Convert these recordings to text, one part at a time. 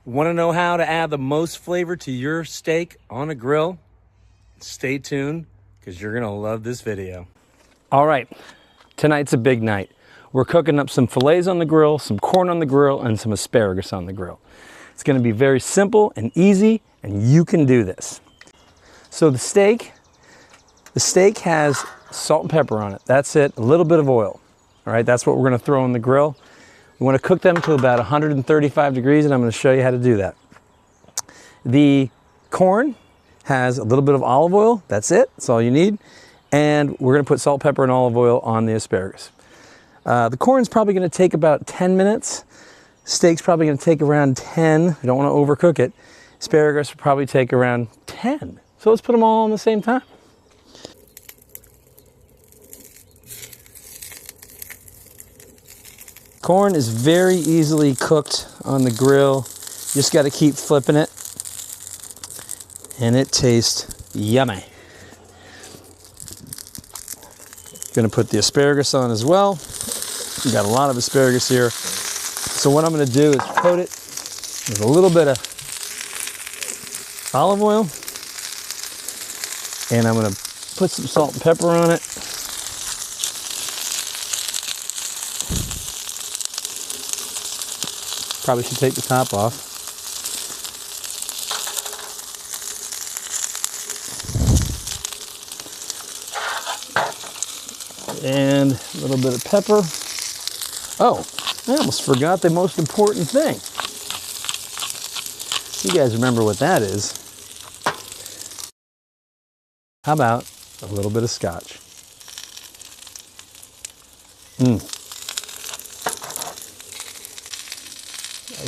Want to know how to add the most flavor to your steak on a grill? Stay tuned because you're going to love this video. All right, tonight's a big night. We're cooking up some fillets on the grill, some corn on the grill, and some asparagus on the grill. It's going to be very simple and easy, and you can do this. So the steak has salt and pepper on it. That's it, a little bit of oil. All right, that's what we're going to throw on the grill. We want to cook them to about 135 degrees, and I'm going to show you how to do that. The corn has a little bit of olive oil. That's it. That's all you need. And we're going to put salt, pepper, and olive oil on the asparagus. The corn's probably going to take about 10 minutes. Steak's probably going to take around 10. You don't want to overcook it. Asparagus will probably take around 10. So let's put them all on the same time. Corn is very easily cooked on the grill. You just got to keep flipping it, and it tastes yummy. Going to put the asparagus on as well. We got a lot of asparagus here. So what I'm going to do is coat it with a little bit of olive oil, and I'm going to put some salt and pepper on it. Probably should take the top off. And a little bit of pepper. Oh, I almost forgot the most important thing. You guys remember what that is. How about a little bit of scotch?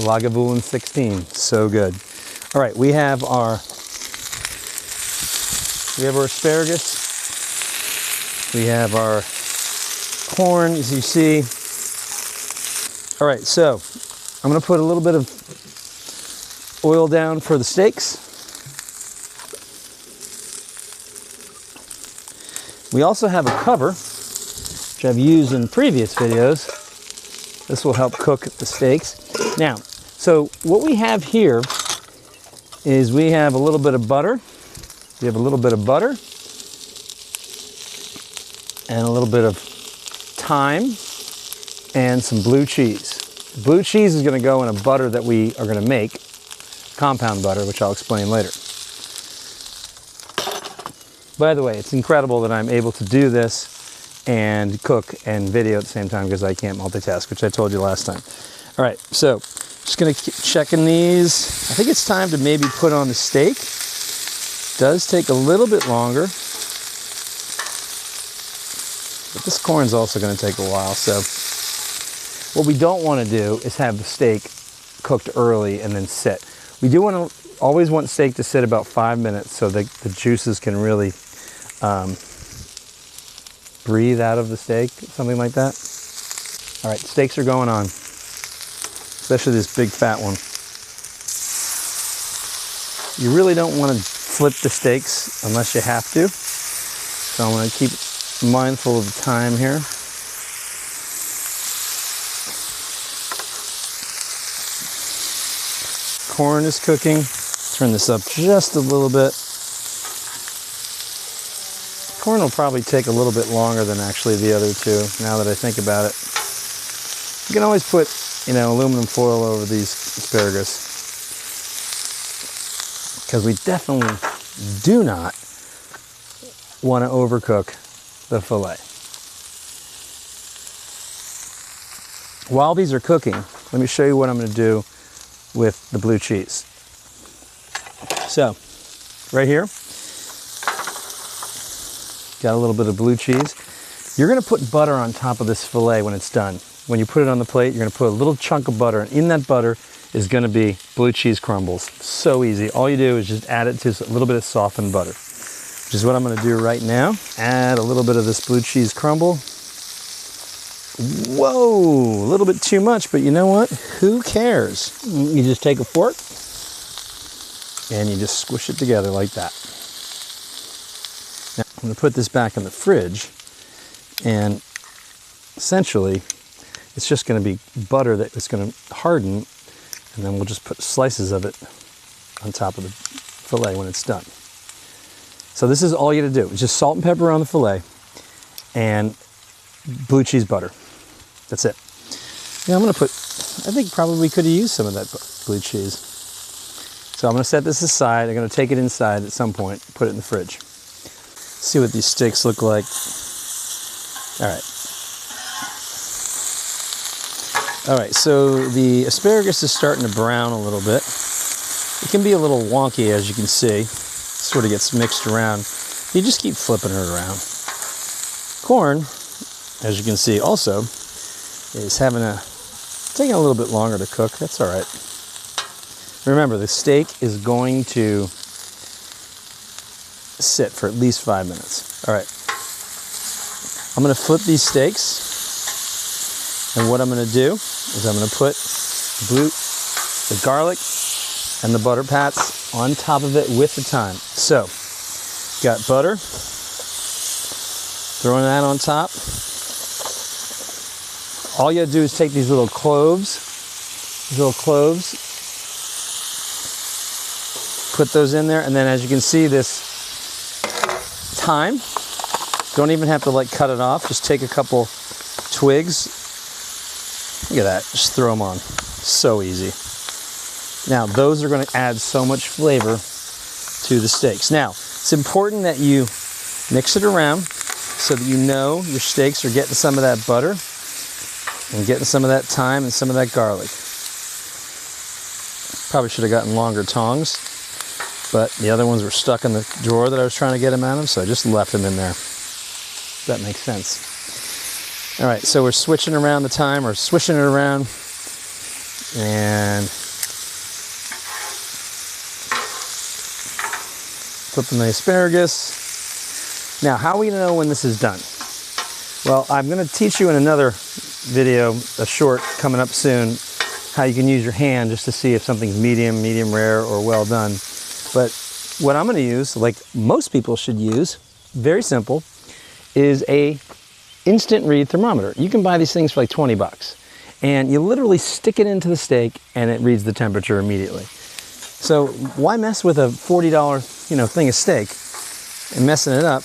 Lagavulin 16, so good. All right, we have our asparagus. We have our corn, as you see. All right, so I'm going to put a little bit of oil down for the steaks. We also have a cover, which I've used in previous videos. This will help cook the steaks. Now, so what we have here is we have a little bit of butter. We have a little bit of butter and a little bit of thyme and some blue cheese. Blue cheese is going to go in a butter that we are going to make, compound butter, which I'll explain later. By the way, it's incredible that I'm able to do this and cook and video at the same time because I can't multitask, which I told you last time. All right, so just going to keep checking these. I think it's time to maybe put on the steak. It does take a little bit longer, but this corn's also going to take a while. So what we don't want to do is have the steak cooked early and then sit. We do want to always want steak to sit about 5 minutes so that the juices can really breathe out of the steak, something like that. All right, steaks are going on, especially this big fat one. You really don't want to flip the steaks unless you have to. So I'm going to keep mindful of the time here. Corn is cooking. Turn this up just a little bit. Corn will probably take a little bit longer than actually the other two, now that I think about it. You can always put, aluminum foil over these asparagus, because we definitely do not want to overcook the fillet. While these are cooking, let me show you what I'm going to do with the blue cheese. So, right here, got a little bit of blue cheese. You're going to put butter on top of this fillet when it's done. When you put it on the plate, you're going to put a little chunk of butter, and in that butter is going to be blue cheese crumbles. So easy. All you do is just add it to a little bit of softened butter, which is what I'm going to do right now. Add a little bit of this blue cheese crumble. Whoa, a little bit too much, but you know what? Who cares? You just take a fork and you just squish it together like that. Now, I'm going to put this back in the fridge, and essentially it's just going to be butter that is going to harden And then we'll just put slices of it on top of the filet when it's done. So this is all you gotta do. It's just salt and pepper on the filet and blue cheese butter. That's it. Yeah, I'm gonna put, I think probably could have used some of that blue cheese. So I'm gonna set this aside. I'm gonna take it inside at some point, put it in the fridge. See what these steaks look like. All right. All right, so the asparagus is starting to brown a little bit. It can be a little wonky, as you can see. Sort of gets mixed around. You just keep flipping it around. Corn, as you can see also, is taking a little bit longer to cook. That's all right. Remember, the steak is going to sit for at least 5 minutes. All right. I'm going to flip these steaks. And what I'm going to do is I'm going to put the garlic and the butter pats on top of it with the thyme. So, got butter, throwing that on top. All you gotta do is take these little cloves, put those in there, and then as you can see, this thyme, don't even have to like cut it off, just take a couple twigs. Look at that, just throw them on. So easy. Now, those are going to add so much flavor to the steaks. Now, it's important that you mix it around so that you know your steaks are getting some of that butter and getting some of that thyme and some of that garlic. Probably should have gotten longer tongs, but the other ones were stuck in the drawer that I was trying to get them out of, so I just left them in there. If that makes sense. All right, so we're switching around the thyme, or swishing it around, and flipping the asparagus. Now, how are we gonna know when this is done? Well, I'm gonna teach you in another video, a short coming up soon, how you can use your hand just to see if something's medium, medium rare, or well done. But what I'm gonna use, like most people should use, very simple, is a instant read thermometer. You can buy these things for like 20 bucks. And you literally stick it into the steak and it reads the temperature immediately. So why mess with a $40, thing of steak and messing it up?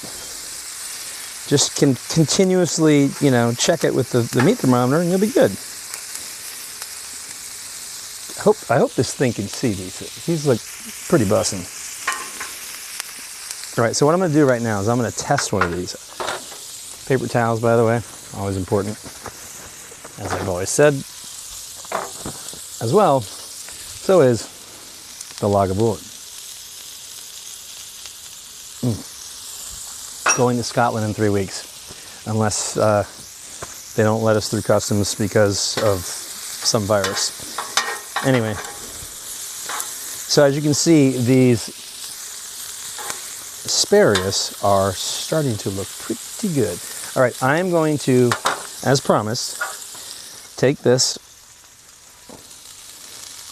Just can continuously, check it with the meat thermometer and you'll be good. I hope this thing can see these things. These look pretty bussin'. All right, so what I'm gonna do right now is I'm gonna test one of these. Paper towels, by the way, always important, as I've always said. As well, so is the Lagavulin. Going to Scotland in 3 weeks, unless they don't let us through customs because of some virus. Anyway, so as you can see, these asparagus are starting to look pretty good. All right, I am going to, as promised, take this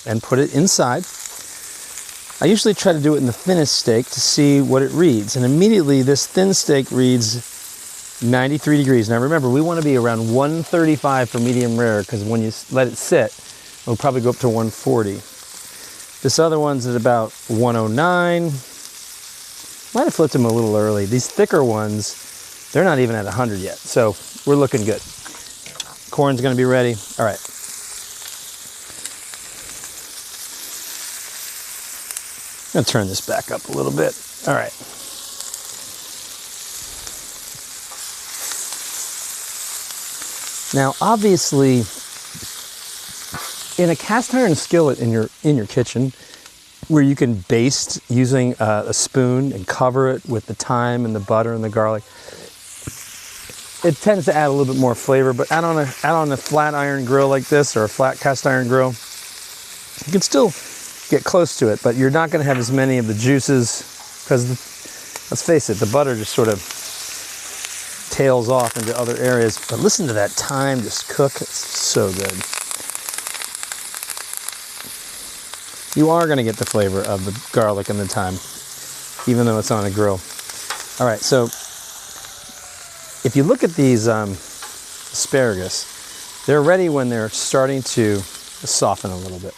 and put it inside. I usually try to do it in the thinnest steak to see what it reads. And immediately this thin steak reads 93 degrees. Now remember, we want to be around 135 for medium rare, because when you let it sit, it'll probably go up to 140. This other one's at about 109. Might have flipped them a little early. These thicker ones, they're not even at 100 yet. So we're looking good. Corn's gonna be ready. All right. I'm gonna turn this back up a little bit. All right. Now, obviously, in a cast iron skillet in your kitchen, where you can baste using a spoon and cover it with the thyme and the butter and the garlic, it tends to add a little bit more flavor. But out on a flat iron grill like this, or a flat cast iron grill, you can still get close to it, but you're not going to have as many of the juices, because let's face it, the butter just sort of tails off into other areas. But listen to that thyme just cook. It's so good. You are going to get the flavor of the garlic and the thyme, even though it's on a grill. All right, so if you look at these asparagus, they're ready when they're starting to soften a little bit.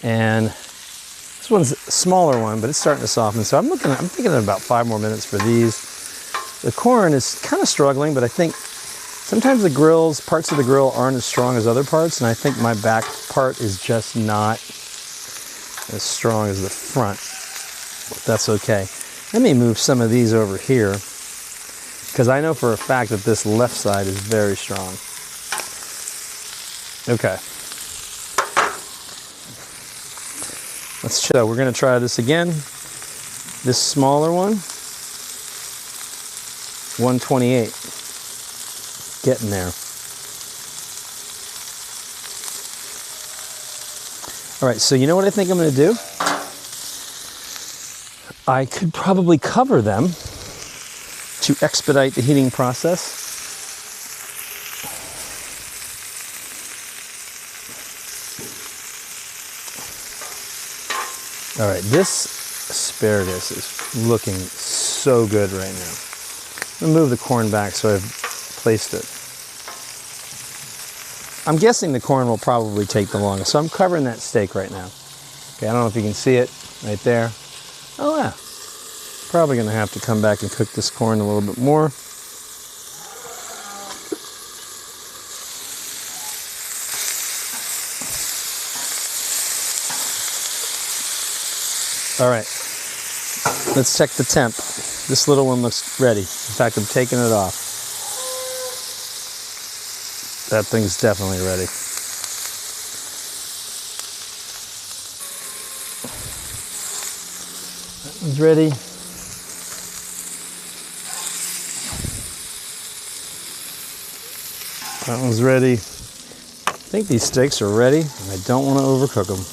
And this one's a smaller one, but it's starting to soften. So I'm thinking of about 5 more minutes for these. The corn is kind of struggling, but I think sometimes parts of the grill aren't as strong as other parts, and I think my back part is just not as strong as the front. That's okay. Let me move some of these over here, because I know for a fact that this left side is very strong. Okay. Let's chill. We're going to try this again. This smaller one, 128. Getting there. All right, so you know what I think I'm going to do? I could probably cover them to expedite the heating process. All right, this asparagus is looking so good right now. I'm gonna move the corn back so I've placed it. I'm guessing the corn will probably take the longest, so I'm covering that steak right now. Okay, I don't know if you can see it right there. Oh yeah, probably gonna have to come back and cook this corn a little bit more. All right, let's check the temp. This little one looks ready. In fact, I'm taking it off. That thing's definitely ready. That one's ready. That one's ready. I think these steaks are ready, and I don't want to overcook them.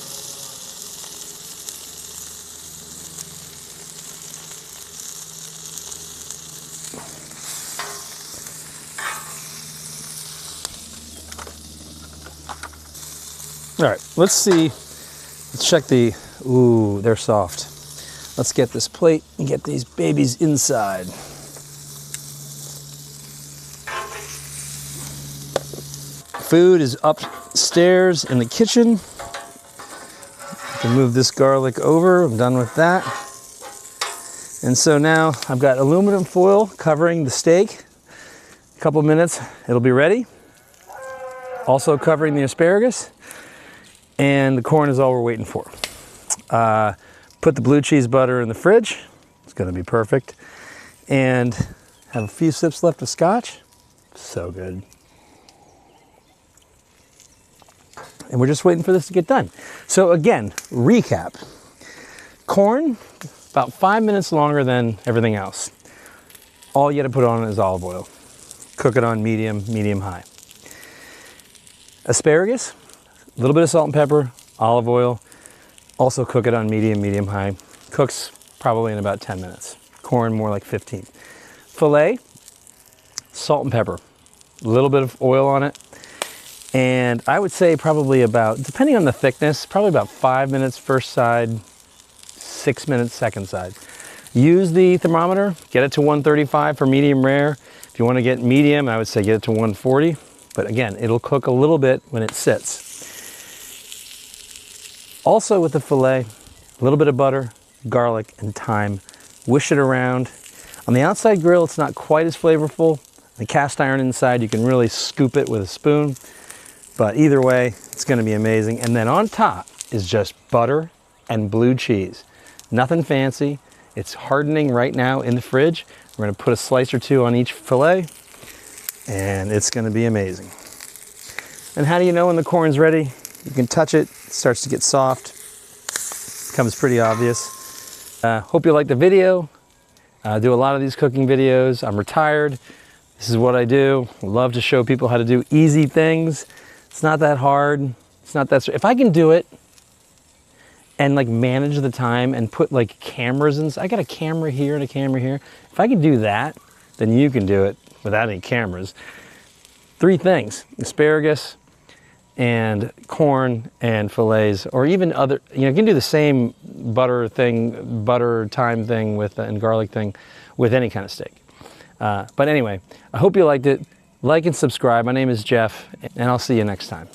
All right, let's see. Let's check the, ooh, they're soft. Let's get this plate and get these babies inside. Food is upstairs in the kitchen. I can move this garlic over. I'm done with that. And so now I've got aluminum foil covering the steak. A couple minutes, it'll be ready. Also covering the asparagus. And the corn is all we're waiting for. Put the blue cheese butter in the fridge. It's gonna be perfect. And have a few sips left of scotch. So good. And we're just waiting for this to get done. So again, recap. Corn, about 5 minutes longer than everything else. All you gotta put on is olive oil. Cook it on medium, medium-high. Asparagus, a little bit of salt and pepper, olive oil. Also cook it on medium, medium-high. Cooks probably in about 10 minutes. Corn, more like 15. Filet, salt and pepper. A little bit of oil on it. And I would say probably about, depending on the thickness, probably about 5 minutes first side, 6 minutes second side. Use the thermometer, get it to 135 for medium rare. If you want to get medium, I would say get it to 140. But again, it'll cook a little bit when it sits. Also with the filet, a little bit of butter, garlic, and thyme. Wish it around. On the outside grill, it's not quite as flavorful. The cast iron inside, you can really scoop it with a spoon. But either way, it's gonna be amazing. And then on top is just butter and blue cheese. Nothing fancy. It's hardening right now in the fridge. We're gonna put a slice or two on each filet, and it's gonna be amazing. And how do you know when the corn's ready? You can touch it, it starts to get soft. Becomes pretty obvious. Hope you liked the video. I do a lot of these cooking videos. I'm retired. This is what I do. I love to show people how to do easy things. It's not that hard. It's not that, if I can do it and like manage the time and put like cameras in, I got a camera here and a camera here. If I can do that, then you can do it without any cameras. 3 things: asparagus and corn and fillets, or even other, you can do the same butter thing, butter thyme thing with and garlic thing with any kind of steak. But anyway, I hope you liked it. Like and subscribe. My name is Jeff, and I'll see you next time.